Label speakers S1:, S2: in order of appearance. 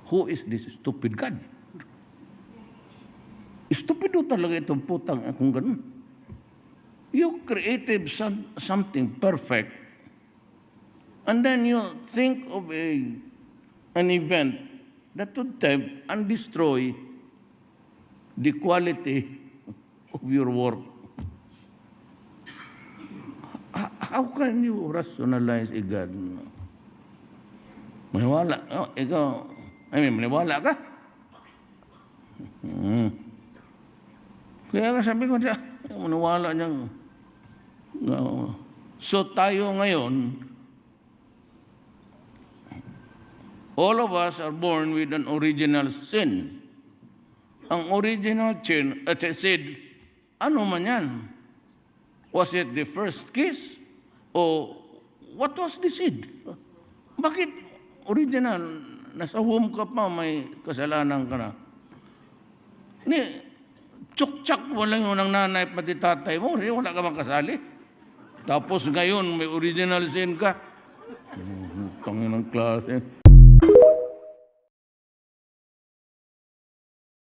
S1: who is this stupid God? Stupido talaga itong putang akong ganun. You created something perfect, and then you think of an event that would tempt and destroy the quality of your work. How can you rationalize a God? Maniwala. Oh, ikaw, maniwala ka? Kaya nga sabi ko siya, maniwala niyang. So tayo ngayon, all of us are born with an original sin. Ang original sin, ano man yan? Was it the first kiss? O what was the seed? Bakit original? Nasa womb ka pa, may kasalanan ka na. Tsuktsak mo lang yun ng nanay pati tatay mo, wala ka makasali. Tapos ngayon, may original sin ka. Tanginang klase.